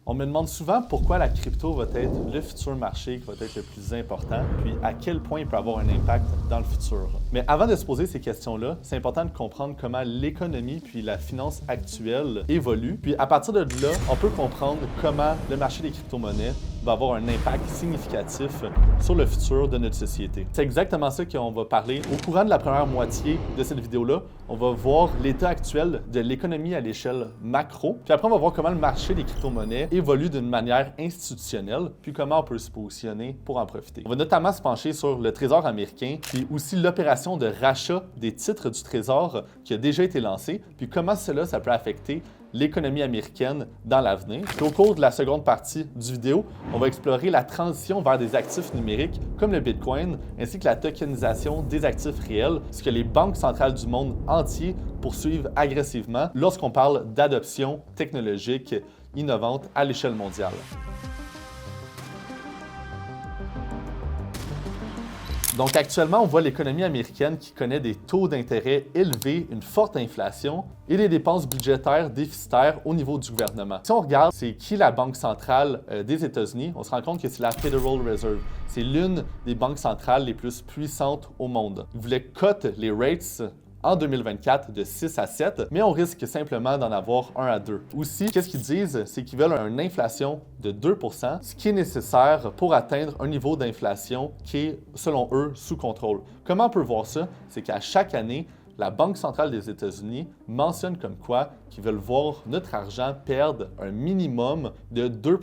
On me demande souvent pourquoi la crypto va être le futur marché qui va être le plus important, puis à quel point il peut avoir un impact dans le futur. Mais avant de se poser ces questions-là, c'est important de comprendre comment l'économie puis la finance actuelle évoluent. Puis à partir de là, on peut comprendre comment le marché des crypto-monnaies va avoir un impact significatif sur le futur de notre société. C'est exactement ça qu'on va parler. Au courant de la première moitié de cette vidéo-là, on va voir l'état actuel de l'économie à l'échelle macro. Puis après, on va voir comment le marché des crypto-monnaies évolue d'une manière institutionnelle, puis comment on peut se positionner pour en profiter. On va notamment se pencher sur le Trésor américain, puis aussi l'opération de rachat des titres du Trésor qui a déjà été lancée, puis comment ça peut affecter l'économie américaine dans l'avenir. Puis au cours de la seconde partie du vidéo, on va explorer la transition vers des actifs numériques comme le Bitcoin, ainsi que la tokenisation des actifs réels, ce que les banques centrales du monde entier poursuivent agressivement lorsqu'on parle d'adoption technologique innovante à l'échelle mondiale. Donc actuellement, on voit l'économie américaine qui connaît des taux d'intérêt élevés, une forte inflation et des dépenses budgétaires déficitaires au niveau du gouvernement. Si on regarde c'est qui la banque centrale des États-Unis, on se rend compte que c'est la Federal Reserve. C'est l'une des banques centrales les plus puissantes au monde. Ils voulaient cut les rates en 2024 de 6 à 7, mais on risque simplement d'en avoir 1 à 2. Aussi, qu'est-ce qu'ils disent? C'est qu'ils veulent une inflation de 2 ce qui est nécessaire pour atteindre un niveau d'inflation qui est, selon eux, sous contrôle. Comment on peut voir ça? C'est qu'à chaque année, la Banque centrale des États-Unis mentionne comme quoi qu'ils veulent voir notre argent perdre un minimum de 2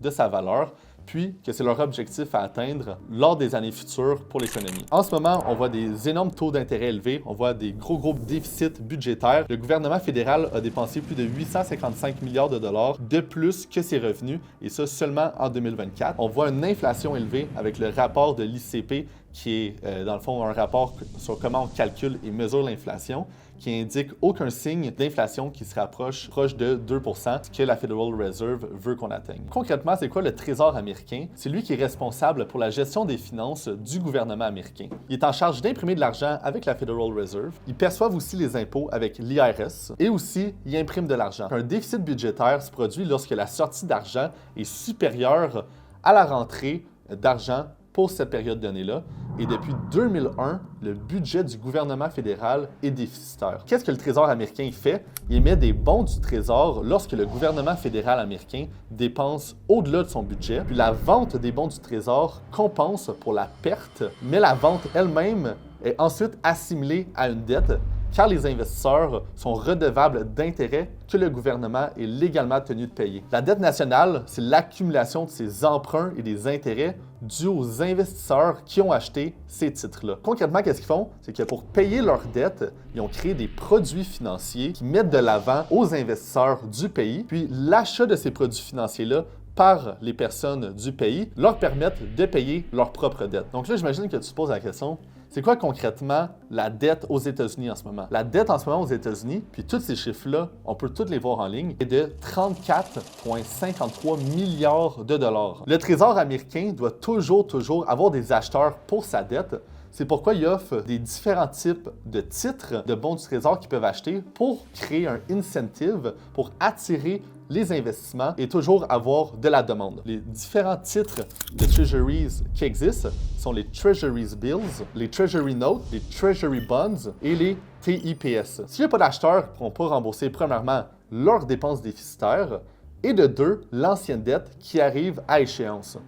de sa valeur, puis que c'est leur objectif à atteindre lors des années futures pour l'économie. En ce moment, on voit des énormes taux d'intérêt élevés, on voit des gros déficits budgétaires. Le gouvernement fédéral a dépensé plus de 855 milliards de dollars de plus que ses revenus, et ça seulement en 2024. On voit une inflation élevée avec le rapport de l'ICP, qui est dans le fond un rapport sur comment on calcule et mesure l'inflation, qui indique aucun signe d'inflation qui se rapproche proche de 2 ce que la Federal Reserve veut qu'on atteigne. Concrètement, c'est quoi le Trésor américain? C'est lui qui est responsable pour la gestion des finances du gouvernement américain. Il est en charge d'imprimer de l'argent avec la Federal Reserve. Ils perçoivent aussi les impôts avec l'IRS et aussi, ils impriment de l'argent. Un déficit budgétaire se produit lorsque la sortie d'argent est supérieure à la rentrée d'argent pour cette période donnée-là. Et depuis 2001, le budget du gouvernement fédéral est déficitaire. Qu'est-ce que le Trésor américain fait? Il émet des bons du Trésor lorsque le gouvernement fédéral américain dépense au-delà de son budget. Puis la vente des bons du Trésor compense pour la perte, mais la vente elle-même est ensuite assimilée à une dette, car les investisseurs sont redevables d'intérêts que le gouvernement est légalement tenu de payer. La dette nationale, c'est l'accumulation de ces emprunts et des intérêts dus aux investisseurs qui ont acheté ces titres-là. Concrètement, qu'est-ce qu'ils font? C'est que pour payer leurs dettes, ils ont créé des produits financiers qui mettent de l'avant aux investisseurs du pays, puis l'achat de ces produits financiers-là par les personnes du pays leur permettent de payer leurs propres dettes. Donc là, j'imagine que tu te poses la question, c'est quoi concrètement la dette aux États-Unis en ce moment? La dette en ce moment aux États-Unis, puis tous ces chiffres-là, on peut tous les voir en ligne, est de 34,53 milliards de dollars. Le Trésor américain doit toujours avoir des acheteurs pour sa dette. C'est pourquoi il offre des différents types de titres de bons du Trésor qu'ils peuvent acheter pour créer un incentive, pour attirer les investissements et toujours avoir de la demande. Les différents titres de Treasuries qui existent sont les Treasuries Bills, les Treasury Notes, les Treasury Bonds et les TIPS. S'il n'y a pas d'acheteurs, ils ne pourront pas rembourser premièrement leurs dépenses déficitaires et de deux, l'ancienne dette qui arrive à échéance.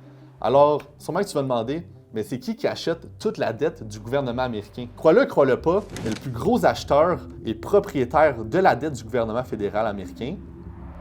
Alors, sûrement que tu vas demander, mais c'est qui achète toute la dette du gouvernement américain? Crois-le, crois-le pas, mais le plus gros acheteur et propriétaire de la dette du gouvernement fédéral américain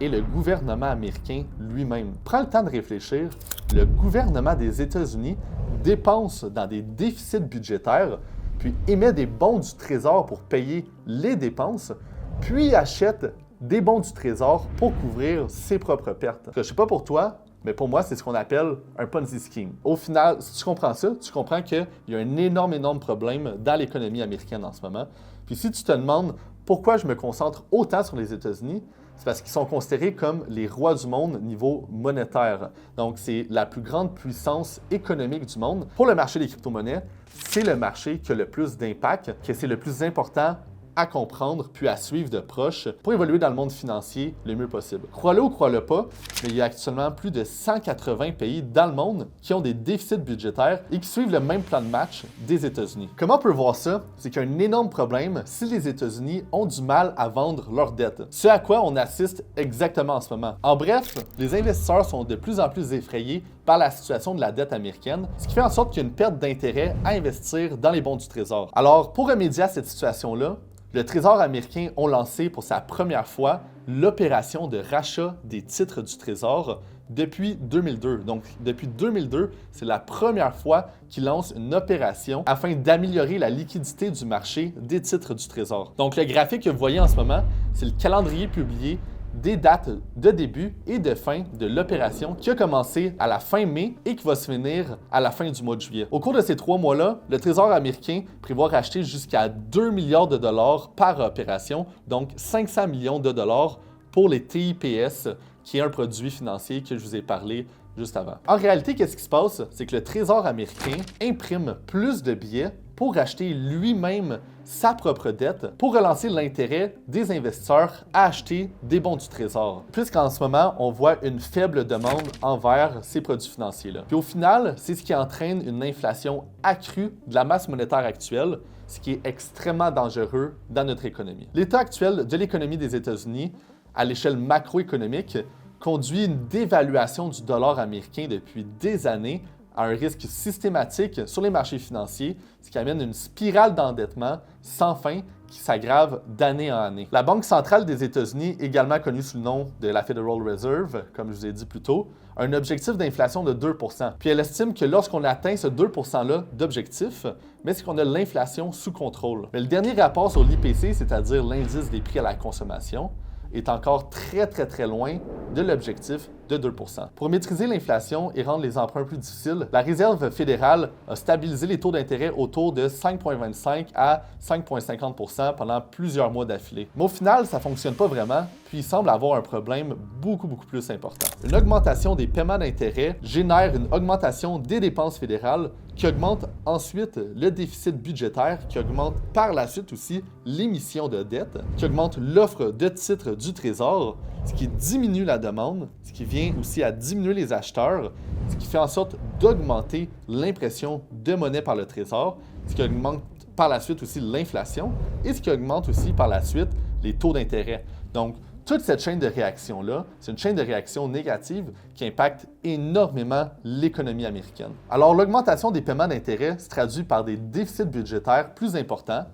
est le gouvernement américain lui-même. Prends le temps de réfléchir. Le gouvernement des États-Unis dépense dans des déficits budgétaires, puis émet des bons du Trésor pour payer les dépenses, puis achète des bons du Trésor pour couvrir ses propres pertes. Je ne sais pas pour toi, mais pour moi, c'est ce qu'on appelle un Ponzi scheme. Au final, si tu comprends ça, tu comprends qu'il y a un énorme problème dans l'économie américaine en ce moment. Puis si tu te demandes pourquoi je me concentre autant sur les États-Unis, c'est parce qu'ils sont considérés comme les rois du monde niveau monétaire. Donc, c'est la plus grande puissance économique du monde. Pour le marché des crypto-monnaies, c'est le marché qui a le plus d'impact, que c'est le plus important à comprendre puis à suivre de proche pour évoluer dans le monde financier le mieux possible. Crois-le ou crois-le pas, mais il y a actuellement plus de 180 pays dans le monde qui ont des déficits budgétaires et qui suivent le même plan de match des États-Unis. Comment on peut voir ça? C'est qu'il y a un énorme problème si les États-Unis ont du mal à vendre leurs dettes. Ce à quoi on assiste exactement en ce moment. En bref, les investisseurs sont de plus en plus effrayés par la situation de la dette américaine, ce qui fait en sorte qu'il y a une perte d'intérêt à investir dans les bons du Trésor. Alors, pour remédier à cette situation-là, le Trésor américain a lancé pour sa première fois l'opération de rachat des titres du Trésor depuis 2002. Donc, depuis 2002, c'est la première fois qu'ils lancent une opération afin d'améliorer la liquidité du marché des titres du Trésor. Donc, le graphique que vous voyez en ce moment, c'est le calendrier publié des dates de début et de fin de l'opération qui a commencé à la fin mai et qui va se finir à la fin du mois de juillet. Au cours de ces 3 mois-là, le Trésor américain prévoit racheter jusqu'à 2 milliards de dollars par opération, donc 500 millions de dollars pour les TIPS, qui est un produit financier que je vous ai parlé juste avant. En réalité, qu'est-ce qui se passe? C'est que le Trésor américain imprime plus de billets pour acheter lui-même sa propre dette pour relancer l'intérêt des investisseurs à acheter des bons du Trésor. Puisqu'en ce moment, on voit une faible demande envers ces produits financiers-là. Puis au final, c'est ce qui entraîne une inflation accrue de la masse monétaire actuelle, ce qui est extrêmement dangereux dans notre économie. L'état actuel de l'économie des États-Unis, à l'échelle macroéconomique, conduit une dévaluation du dollar américain depuis des années à un risque systématique sur les marchés financiers, ce qui amène une spirale d'endettement sans fin qui s'aggrave d'année en année. La Banque centrale des États-Unis, également connue sous le nom de la Federal Reserve, comme je vous ai dit plus tôt, a un objectif d'inflation de 2 %. Puis elle estime que lorsqu'on atteint ce 2 %-là d'objectif, mais c'est qu'on a l'inflation sous contrôle. Mais le dernier rapport sur l'IPC, c'est-à-dire l'indice des prix à la consommation, est encore très loin de l'objectif de 2 %. Pour maîtriser l'inflation et rendre les emprunts plus difficiles, la Réserve fédérale a stabilisé les taux d'intérêt autour de 5,25 à 5,50 % pendant plusieurs mois d'affilée. Mais au final, ça ne fonctionne pas vraiment, puis il semble avoir un problème beaucoup plus important. Une augmentation des paiements d'intérêt génère une augmentation des dépenses fédérales qui augmente ensuite le déficit budgétaire, qui augmente par la suite aussi l'émission de dette, qui augmente l'offre de titres du Trésor, ce qui diminue la demande, ce qui vient aussi à diminuer les acheteurs, ce qui fait en sorte d'augmenter l'impression de monnaie par le Trésor, ce qui augmente par la suite aussi l'inflation et ce qui augmente aussi par la suite les taux d'intérêt. Donc, toute cette chaîne de réaction-là, c'est une chaîne de réaction négative qui impacte énormément l'économie américaine. Alors, l'augmentation des paiements d'intérêt se traduit par des déficits budgétaires plus importants.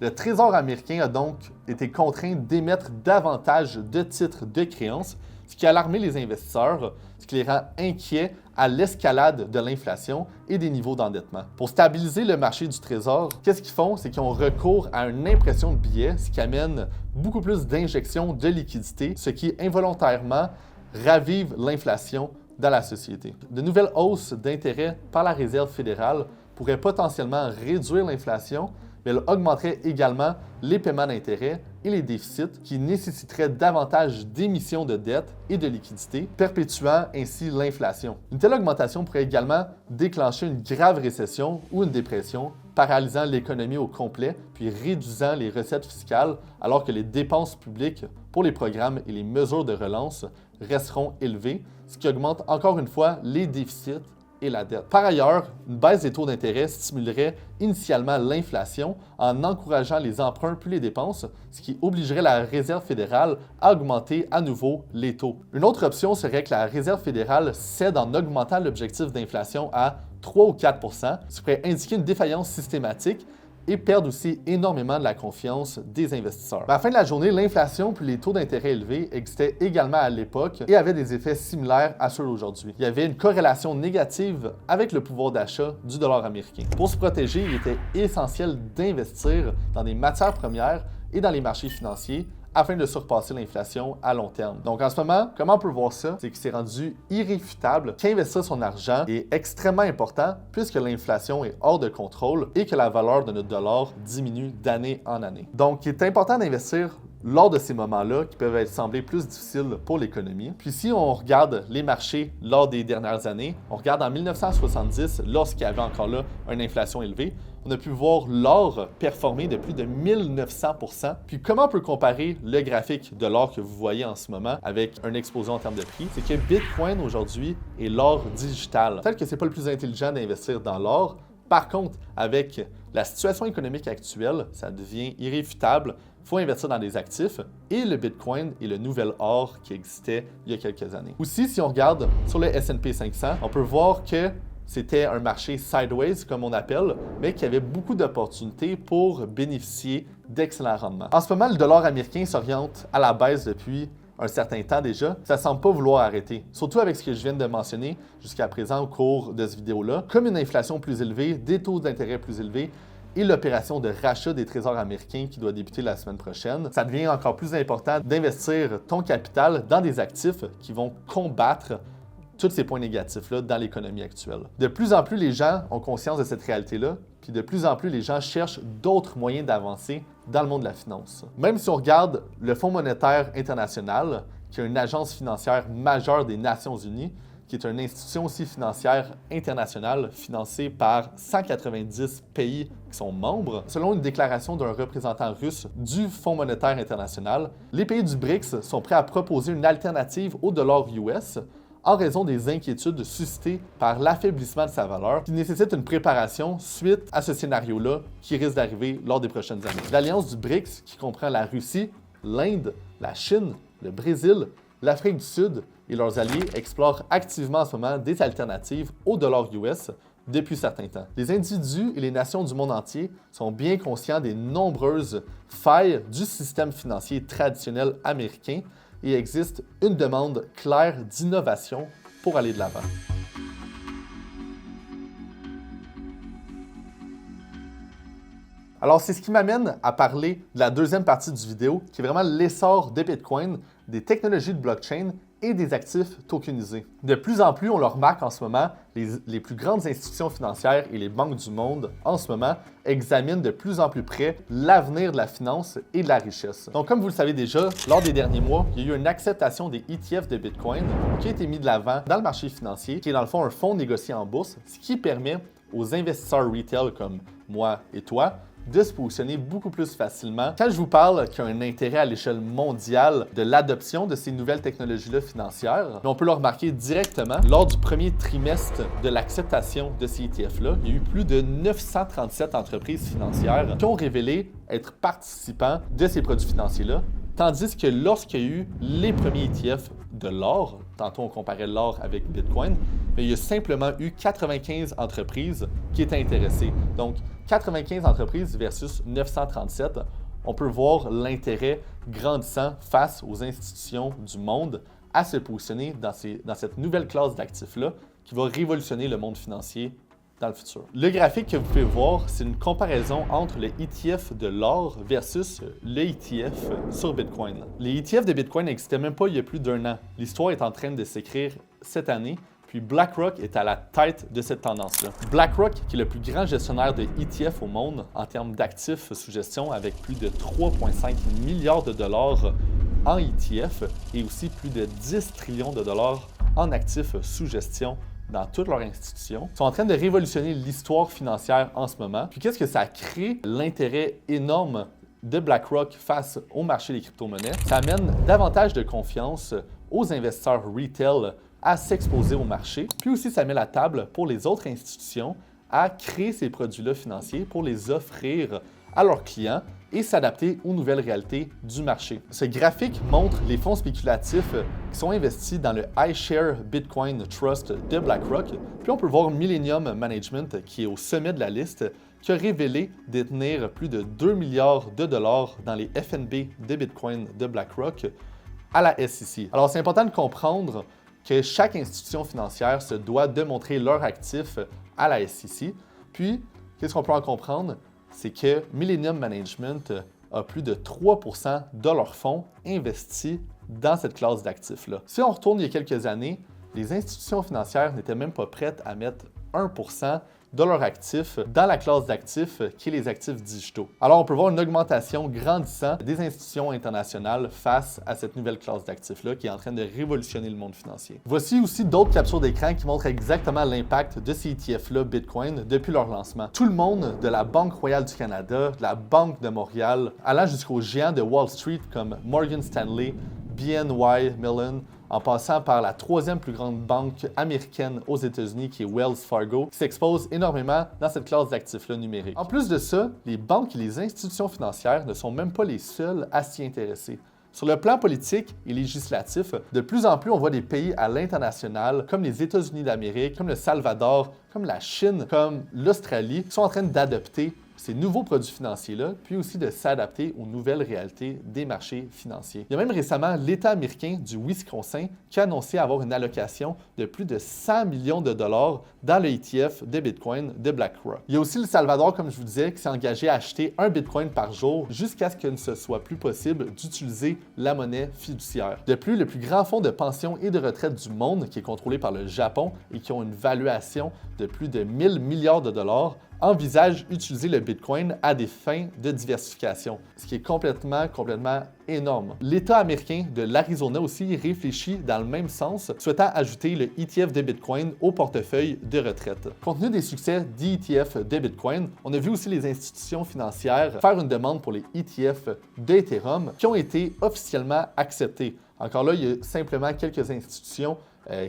Le Trésor américain a donc été contraint d'émettre davantage de titres de créances, ce qui a alarmé les investisseurs, ce qui les rend inquiets à l'escalade de l'inflation et des niveaux d'endettement. Pour stabiliser le marché du Trésor, qu'est-ce qu'ils font? C'est qu'ils ont recours à une impression de billets, ce qui amène beaucoup plus d'injections de liquidités, ce qui involontairement ravive l'inflation dans la société. De nouvelles hausses d'intérêt par la Réserve fédérale pourraient potentiellement réduire l'inflation, mais elle augmenterait également les paiements d'intérêt et les déficits qui nécessiteraient davantage d'émissions de dette et de liquidités, perpétuant ainsi l'inflation. Une telle augmentation pourrait également déclencher une grave récession ou une dépression, paralysant l'économie au complet puis réduisant les recettes fiscales alors que les dépenses publiques pour les programmes et les mesures de relance resteront élevées, ce qui augmente encore une fois les déficits et la dette. Par ailleurs, une baisse des taux d'intérêt stimulerait initialement l'inflation en encourageant les emprunts puis les dépenses, ce qui obligerait la Réserve fédérale à augmenter à nouveau les taux. Une autre option serait que la Réserve fédérale cède en augmentant l'objectif d'inflation à 3 ou 4 %, ce qui pourrait indiquer une défaillance systématique et perdent aussi énormément de la confiance des investisseurs. À la fin de la journée, l'inflation puis les taux d'intérêt élevés existaient également à l'époque et avaient des effets similaires à ceux d'aujourd'hui. Il y avait une corrélation négative avec le pouvoir d'achat du dollar américain. Pour se protéger, il était essentiel d'investir dans des matières premières et dans les marchés financiers afin de surpasser l'inflation à long terme. Donc en ce moment, comment on peut voir ça? C'est qu'il s'est rendu irréfutable qu'investir son argent est extrêmement important puisque l'inflation est hors de contrôle et que la valeur de notre dollar diminue d'année en année. Donc il est important d'investir lors de ces moments-là qui peuvent sembler plus difficiles pour l'économie. Puis si on regarde les marchés lors des dernières années, on regarde en 1970, lorsqu'il y avait encore là une inflation élevée, on a pu voir l'or performer de plus de 1900%. Puis comment on peut comparer le graphique de l'or que vous voyez en ce moment avec une explosion en termes de prix? C'est que Bitcoin aujourd'hui est l'or digital. Peut-être que c'est pas le plus intelligent d'investir dans l'or. Par contre, avec la situation économique actuelle, ça devient irréfutable. Il faut investir dans des actifs et le Bitcoin est le nouvel or qui existait il y a quelques années. Aussi, si on regarde sur le S&P 500, on peut voir que c'était un marché sideways, comme on appelle, mais qui avait beaucoup d'opportunités pour bénéficier d'excellents rendements. En ce moment, le dollar américain s'oriente à la baisse depuis un certain temps déjà. Ça ne semble pas vouloir arrêter, surtout avec ce que je viens de mentionner jusqu'à présent au cours de cette vidéo-là. Comme une inflation plus élevée, des taux d'intérêt plus élevés, et l'opération de rachat des trésors américains qui doit débuter la semaine prochaine, ça devient encore plus important d'investir ton capital dans des actifs qui vont combattre tous ces points négatifs-là dans l'économie actuelle. De plus en plus, les gens ont conscience de cette réalité-là, puis de plus en plus, les gens cherchent d'autres moyens d'avancer dans le monde de la finance. Même si on regarde le Fonds monétaire international, qui est une agence financière majeure des Nations unies, qui est une institution aussi financière internationale financée par 190 pays qui sont membres. Selon une déclaration d'un représentant russe du Fonds monétaire international, les pays du BRICS sont prêts à proposer une alternative au dollar US en raison des inquiétudes suscitées par l'affaiblissement de sa valeur, qui nécessite une préparation suite à ce scénario-là qui risque d'arriver lors des prochaines années. L'alliance du BRICS, qui comprend la Russie, l'Inde, la Chine, le Brésil, l'Afrique du Sud et leurs alliés explorent activement en ce moment des alternatives au dollar US depuis certains temps. Les individus et les nations du monde entier sont bien conscients des nombreuses failles du système financier traditionnel américain et il existe une demande claire d'innovation pour aller de l'avant. Alors, c'est ce qui m'amène à parler de la deuxième partie du vidéo, qui est vraiment l'essor de Bitcoin, des technologies de blockchain et des actifs tokenisés. De plus en plus, on le remarque en ce moment, les plus grandes institutions financières et les banques du monde, en ce moment, examinent de plus en plus près l'avenir de la finance et de la richesse. Donc, comme vous le savez déjà, lors des derniers mois, il y a eu une acceptation des ETF de Bitcoin qui a été mis de l'avant dans le marché financier, qui est dans le fond un fonds négocié en bourse, ce qui permet aux investisseurs retail comme moi et toi de se positionner beaucoup plus facilement. Quand je vous parle qu'il y a un intérêt à l'échelle mondiale de l'adoption de ces nouvelles technologies-là financières, on peut le remarquer directement lors du premier trimestre de l'acceptation de ces ETF-là. Il y a eu plus de 937 entreprises financières qui ont révélé être participants de ces produits financiers-là, tandis que lorsqu'il y a eu les premiers ETF de l'or, tantôt on comparait l'or avec Bitcoin, mais il y a simplement eu 95 entreprises qui étaient intéressées. Donc, 95 entreprises versus 937, on peut voir l'intérêt grandissant face aux institutions du monde à se positionner dans cette nouvelle classe d'actifs-là qui va révolutionner le monde financier dans le futur. Le graphique que vous pouvez voir, c'est une comparaison entre le ETF de l'or versus le ETF sur Bitcoin. Les ETF de Bitcoin n'existaient même pas il y a plus d'un an. L'histoire est en train de s'écrire cette année. Puis BlackRock est à la tête de cette tendance-là. BlackRock, qui est le plus grand gestionnaire de ETF au monde en termes d'actifs sous gestion, avec plus de 3,5 milliards de dollars en ETF et aussi plus de 10 trillions de dollars en actifs sous gestion dans toutes leurs institutions, sont en train de révolutionner l'histoire financière en ce moment. Puis qu'est-ce que ça crée? L'intérêt énorme de BlackRock face au marché des crypto-monnaies. Ça amène davantage de confiance aux investisseurs retail à s'exposer au marché. Puis aussi, ça met la table pour les autres institutions à créer ces produits-là financiers pour les offrir à leurs clients et s'adapter aux nouvelles réalités du marché. Ce graphique montre les fonds spéculatifs qui sont investis dans le iShares Bitcoin Trust de BlackRock. Puis on peut voir Millennium Management, qui est au sommet de la liste, qui a révélé détenir plus de 2 milliards de dollars dans les FNB de Bitcoin de BlackRock à la SEC. Alors, c'est important de comprendre que chaque institution financière se doit de montrer leurs actifs à la SEC. Puis, qu'est-ce qu'on peut en comprendre? C'est que Millennium Management a plus de 3% de leurs fonds investis dans cette classe d'actifs-là. Si on retourne il y a quelques années, les institutions financières n'étaient même pas prêtes à mettre 1% de leurs actifs dans la classe d'actifs qui est les actifs digitaux. Alors, on peut voir une augmentation grandissante des institutions internationales face à cette nouvelle classe d'actifs-là qui est en train de révolutionner le monde financier. Voici aussi d'autres captures d'écran qui montrent exactement l'impact de ces ETF-là Bitcoin depuis leur lancement. Tout le monde, de la Banque royale du Canada, de la Banque de Montréal, allant jusqu'aux géants de Wall Street comme Morgan Stanley, BNY Mellon, en passant par la troisième plus grande banque américaine aux États-Unis, qui est Wells Fargo, qui s'expose énormément dans cette classe d'actifs-là numériques. En plus de ça, les banques et les institutions financières ne sont même pas les seules à s'y intéresser. Sur le plan politique et législatif, de plus en plus, on voit des pays à l'international, comme les États-Unis d'Amérique, comme le Salvador, comme la Chine, comme l'Australie, qui sont en train d'adopter ces nouveaux produits financiers-là, puis aussi de s'adapter aux nouvelles réalités des marchés financiers. Il y a même récemment l'État américain du Wisconsin qui a annoncé avoir une allocation de plus de 100 millions de dollars dans le ETF de Bitcoin de BlackRock. Il y a aussi le Salvador, comme je vous disais, qui s'est engagé à acheter un Bitcoin par jour jusqu'à ce que ne se soit plus possible d'utiliser la monnaie fiduciaire. De plus, le plus grand fonds de pension et de retraite du monde, qui est contrôlé par le Japon et qui ont une valuation de plus de 1000 milliards de dollars, envisage d'utiliser le Bitcoin à des fins de diversification, ce qui est complètement énorme. L'État américain de l'Arizona aussi réfléchit dans le même sens, souhaitant ajouter le ETF de Bitcoin au portefeuille de retraite. Compte tenu des succès d'ETF de Bitcoin, on a vu aussi les institutions financières faire une demande pour les ETF d'Ethereum qui ont été officiellement acceptés. Encore là, il y a simplement quelques institutions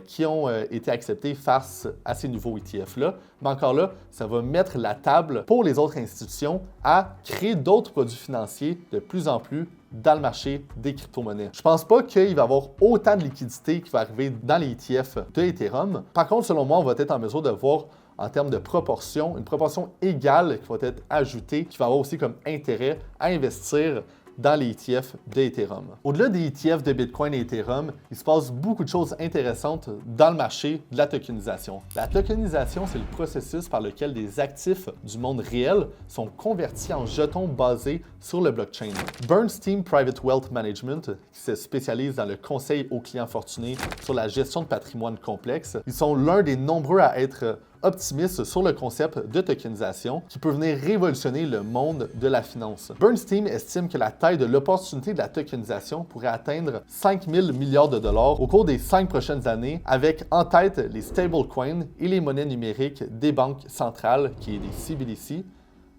qui ont été acceptés face à ces nouveaux ETF-là. Mais encore là, ça va mettre la table pour les autres institutions à créer d'autres produits financiers de plus en plus dans le marché des crypto-monnaies. Je ne pense pas qu'il va y avoir autant de liquidités qui va arriver dans les ETF de Ethereum. Par contre, selon moi, on va être en mesure de voir en termes de proportion, une proportion égale qui va être ajoutée, qui va avoir aussi comme intérêt à investir dans les ETF d'Ethereum. Au-delà des ETF de Bitcoin et Ethereum, il se passe beaucoup de choses intéressantes dans le marché de la tokenisation. La tokenisation, c'est le processus par lequel des actifs du monde réel sont convertis en jetons basés sur le blockchain. Bernstein Private Wealth Management, qui se spécialise dans le conseil aux clients fortunés sur la gestion de patrimoine complexe, ils sont l'un des nombreux à être optimiste sur le concept de tokenisation qui peut venir révolutionner le monde de la finance. Bernstein estime que la taille de l'opportunité de la tokenisation pourrait atteindre 5 000 milliards de dollars au cours des 5 prochaines années, avec en tête les stablecoins et les monnaies numériques des banques centrales, qui est des CBDC,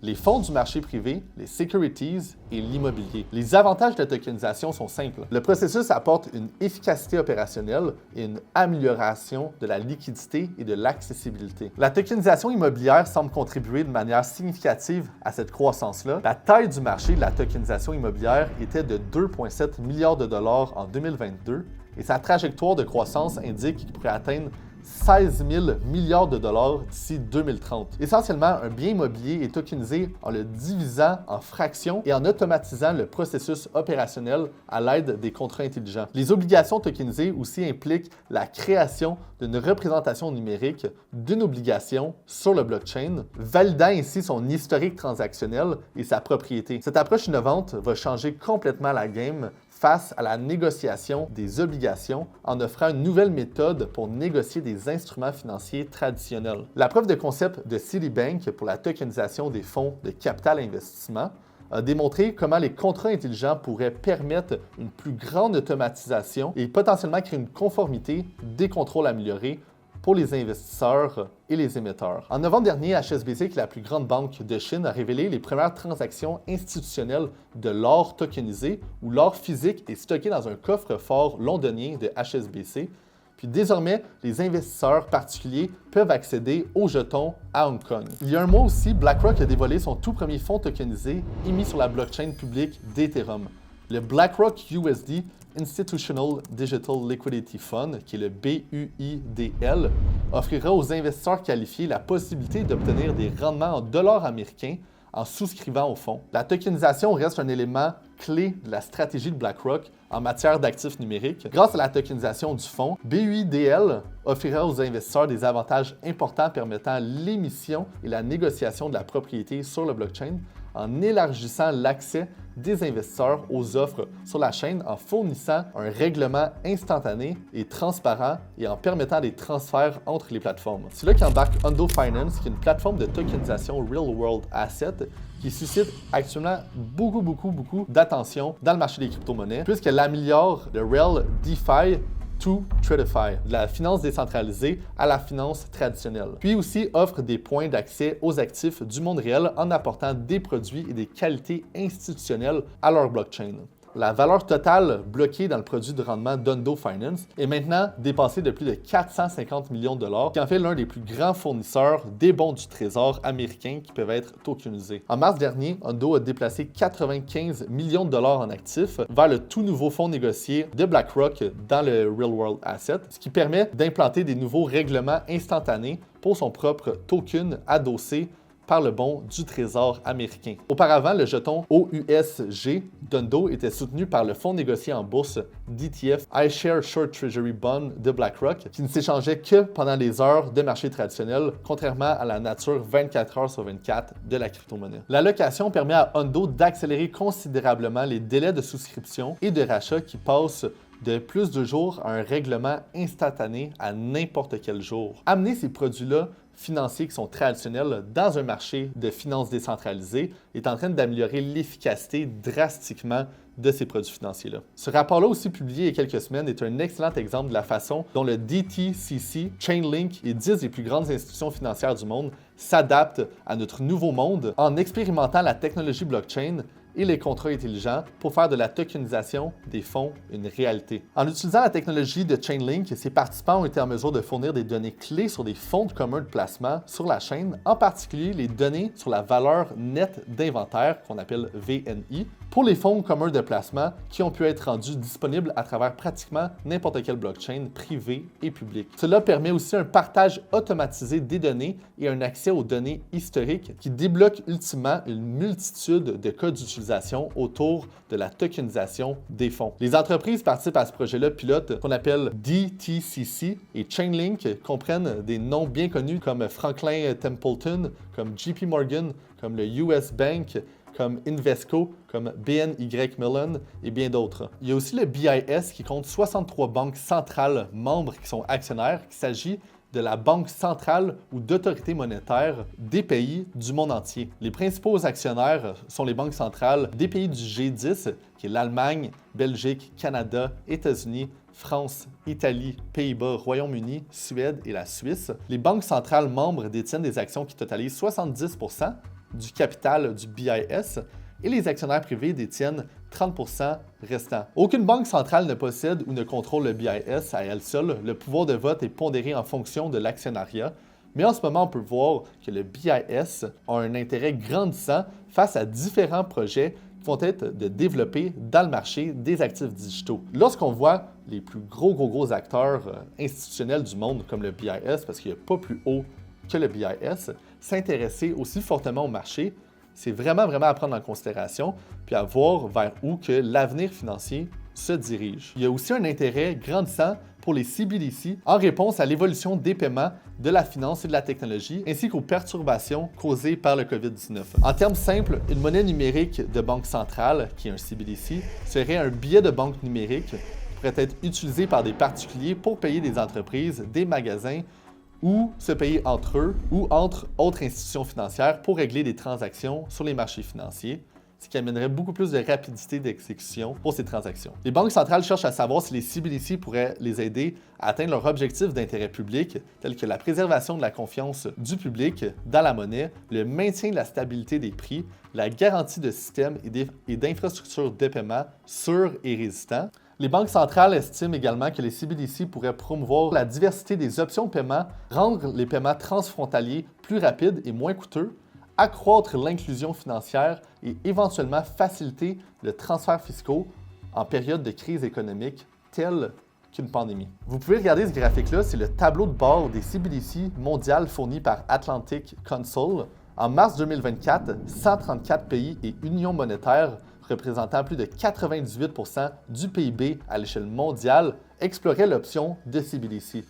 les fonds du marché privé, les securities et l'immobilier. Les avantages de la tokenisation sont simples. Le processus apporte une efficacité opérationnelle et une amélioration de la liquidité et de l'accessibilité. La tokenisation immobilière semble contribuer de manière significative à cette croissance-là. La taille du marché de la tokenisation immobilière était de 2,7 milliards de dollars en 2022 et sa trajectoire de croissance indique qu'il pourrait atteindre 16 000 milliards de dollars d'ici 2030. Essentiellement, un bien immobilier est tokenisé en le divisant en fractions et en automatisant le processus opérationnel à l'aide des contrats intelligents. Les obligations tokenisées aussi impliquent la création d'une représentation numérique d'une obligation sur le blockchain, validant ainsi son historique transactionnel et sa propriété. Cette approche innovante va changer complètement la game face à la négociation des obligations en offrant une nouvelle méthode pour négocier des instruments financiers traditionnels. La preuve de concept de Citibank pour la tokenisation des fonds de capital investissement a démontré comment les contrats intelligents pourraient permettre une plus grande automatisation et potentiellement créer une conformité des contrôles améliorés pour les investisseurs et les émetteurs. En novembre dernier, HSBC, qui est la plus grande banque de Chine, a révélé les premières transactions institutionnelles de l'or tokenisé, où l'or physique est stocké dans un coffre-fort londonien de HSBC. Puis désormais, les investisseurs particuliers peuvent accéder aux jetons à Hong Kong. Il y a un mois aussi, BlackRock a dévoilé son tout premier fonds tokenisé émis sur la blockchain publique d'Ethereum. Le BlackRock USD Institutional Digital Liquidity Fund, qui est le BUIDL, offrira aux investisseurs qualifiés la possibilité d'obtenir des rendements en dollars américains en souscrivant au fonds. La tokenisation reste un élément clé de la stratégie de BlackRock en matière d'actifs numériques. Grâce à la tokenisation du fonds, BUIDL offrira aux investisseurs des avantages importants permettant l'émission et la négociation de la propriété sur le blockchain en élargissant l'accès des investisseurs aux offres sur la chaîne en fournissant un règlement instantané et transparent et en permettant des transferts entre les plateformes. C'est là qu'embarque Hundo Finance, qui est une plateforme de tokenisation Real World Asset qui suscite actuellement beaucoup d'attention dans le marché des crypto-monnaies puisqu'elle améliore le Real DeFi to TradFi, de la finance décentralisée à la finance traditionnelle. Puis aussi offre des points d'accès aux actifs du monde réel en apportant des produits et des qualités institutionnelles à leur blockchain. La valeur totale bloquée dans le produit de rendement d'Hundo Finance est maintenant dépassée de plus de 450 millions de dollars, qui en fait l'un des plus grands fournisseurs des bons du trésor américains qui peuvent être tokenisés. En mars dernier, Hundo a déplacé 95 millions de dollars en actifs vers le tout nouveau fonds négocié de BlackRock dans le Real World Asset, ce qui permet d'implanter des nouveaux règlements instantanés pour son propre token adossé par le bon du Trésor américain. Auparavant, le jeton OUSG d'Hundo était soutenu par le fonds négocié en bourse d'ETF iShares Short Treasury Bond de BlackRock, qui ne s'échangeait que pendant les heures de marché traditionnel, contrairement à la nature 24 heures sur 24 de la crypto-monnaie. L'allocation permet à Hundo d'accélérer considérablement les délais de souscription et de rachat qui passent de plus de jours à un règlement instantané à n'importe quel jour. Amener ces produits-là financiers qui sont traditionnels dans un marché de finances décentralisées est en train d'améliorer l'efficacité drastiquement de ces produits financiers-là. Ce rapport-là, aussi publié il y a quelques semaines, est un excellent exemple de la façon dont le DTCC, Chainlink et 10 des plus grandes institutions financières du monde s'adaptent à notre nouveau monde en expérimentant la technologie blockchain et les contrats intelligents pour faire de la tokenisation des fonds une réalité. En utilisant la technologie de Chainlink, ces participants ont été en mesure de fournir des données clés sur des fonds communs de placement sur la chaîne, en particulier les données sur la valeur nette d'inventaire, qu'on appelle VNI, pour les fonds communs de placement qui ont pu être rendus disponibles à travers pratiquement n'importe quelle blockchain privée et publique. Cela permet aussi un partage automatisé des données et un accès aux données historiques qui débloquent ultimement une multitude de cas d'utilisation autour de la tokenisation des fonds. Les entreprises participent à ce projet-là pilote qu'on appelle DTCC et Chainlink comprennent des noms bien connus comme Franklin Templeton, comme JP Morgan, comme le US Bank, comme Invesco, comme BNY Mellon et bien d'autres. Il y a aussi le BIS qui compte 63 banques centrales membres qui sont actionnaires. Il s'agit de la banque centrale ou d'autorité monétaire des pays du monde entier. Les principaux actionnaires sont les banques centrales des pays du G10, qui est l'Allemagne, Belgique, Canada, États-Unis, France, Italie, Pays-Bas, Royaume-Uni, Suède et la Suisse. Les banques centrales membres détiennent des actions qui totalisent 70% du capital du BIS et les actionnaires privés détiennent 30% restant. Aucune banque centrale ne possède ou ne contrôle le BIS à elle seule. Le pouvoir de vote est pondéré en fonction de l'actionnariat. Mais en ce moment, on peut voir que le BIS a un intérêt grandissant face à différents projets qui vont être de développer dans le marché des actifs digitaux. Lorsqu'on voit les plus gros acteurs institutionnels du monde comme le BIS, parce qu'il n'y a pas plus haut que le BIS, s'intéresser aussi fortement au marché, c'est vraiment à prendre en considération, puis à voir vers où que l'avenir financier se dirige. Il y a aussi un intérêt grandissant pour les CBDC en réponse à l'évolution des paiements, de la finance et de la technologie, ainsi qu'aux perturbations causées par le COVID-19. En termes simples, une monnaie numérique de banque centrale, qui est un CBDC, serait un billet de banque numérique qui pourrait être utilisé par des particuliers pour payer des entreprises, des magasins, ou se payer entre eux ou entre autres institutions financières pour régler des transactions sur les marchés financiers, ce qui amènerait beaucoup plus de rapidité d'exécution pour ces transactions. Les banques centrales cherchent à savoir si les CBDC pourraient les aider à atteindre leurs objectifs d'intérêt public, tels que la préservation de la confiance du public dans la monnaie, le maintien de la stabilité des prix, la garantie de systèmes et d'infrastructures de paiement sûrs et résistants. Les banques centrales estiment également que les CBDC pourraient promouvoir la diversité des options de paiement, rendre les paiements transfrontaliers plus rapides et moins coûteux, accroître l'inclusion financière et éventuellement faciliter le transfert fiscaux en période de crise économique telle qu'une pandémie. Vous pouvez regarder ce graphique-là, c'est le tableau de bord des CBDC mondiales fourni par Atlantic Council. En mars 2024, 134 pays et unions monétaires représentant plus de 98% du PIB à l'échelle mondiale, exploraient l'option de CBDC.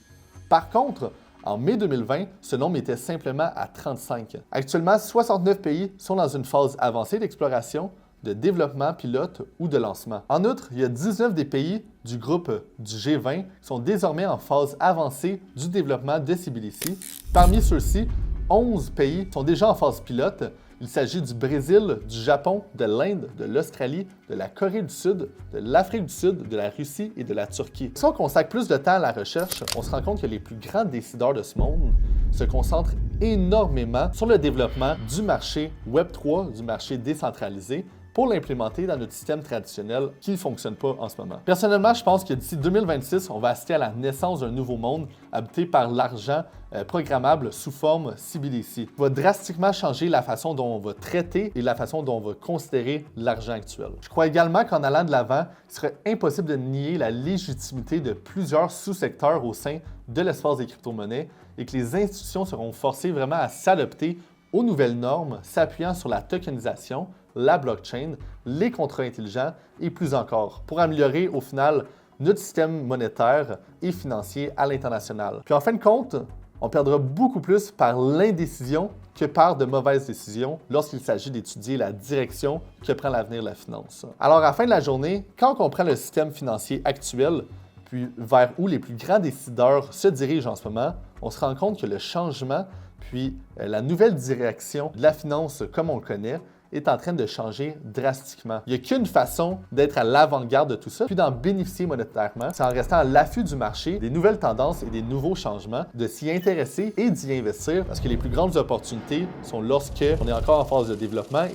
Par contre, en mai 2020, ce nombre était simplement à 35. Actuellement, 69 pays sont dans une phase avancée d'exploration, de développement pilote ou de lancement. En outre, il y a 19 des pays du groupe du G20 qui sont désormais en phase avancée du développement de CBDC. Parmi ceux-ci, 11 pays sont déjà en phase pilote. Il s'agit du Brésil, du Japon, de l'Inde, de l'Australie, de la Corée du Sud, de l'Afrique du Sud, de la Russie et de la Turquie. Si on consacre plus de temps à la recherche, on se rend compte que les plus grands décideurs de ce monde se concentrent énormément sur le développement du marché Web3, du marché décentralisé, pour l'implémenter dans notre système traditionnel qui ne fonctionne pas en ce moment. Personnellement, je pense que d'ici 2026, on va assister à la naissance d'un nouveau monde habité par l'argent programmable sous forme CBDC. Ça va drastiquement changer la façon dont on va traiter et la façon dont on va considérer l'argent actuel. Je crois également qu'en allant de l'avant, il serait impossible de nier la légitimité de plusieurs sous-secteurs au sein de l'espace des crypto-monnaies et que les institutions seront forcées vraiment à s'adapter aux nouvelles normes, s'appuyant sur la tokenisation, la blockchain, les contrats intelligents et plus encore, pour améliorer au final notre système monétaire et financier à l'international. Puis en fin de compte, on perdra beaucoup plus par l'indécision que par de mauvaises décisions lorsqu'il s'agit d'étudier la direction que prend l'avenir de la finance. Alors à la fin de la journée, quand on comprend le système financier actuel, puis vers où les plus grands décideurs se dirigent en ce moment, on se rend compte que le changement, puis la nouvelle direction de la finance comme on le connaît, est en train de changer drastiquement. Il n'y a qu'une façon d'être à l'avant-garde de tout ça, puis d'en bénéficier monétairement, c'est en restant à l'affût du marché, des nouvelles tendances et des nouveaux changements, de s'y intéresser et d'y investir, parce que les plus grandes opportunités sont lorsque on est encore en phase de développement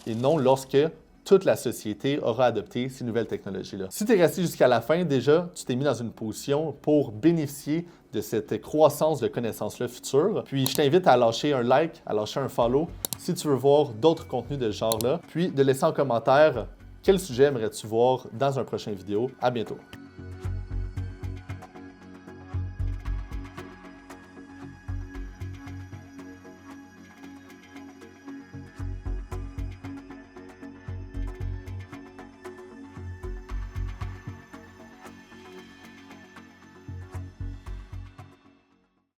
et non lorsque toute la société aura adopté ces nouvelles technologies-là. Si tu es resté jusqu'à la fin, déjà, tu t'es mis dans une position pour bénéficier de cette croissance de connaissances-là futures. Puis, je t'invite à lâcher un like, à lâcher un follow si tu veux voir d'autres contenus de ce genre-là. Puis, de laisser en commentaire quel sujet aimerais-tu voir dans un prochain vidéo. À bientôt!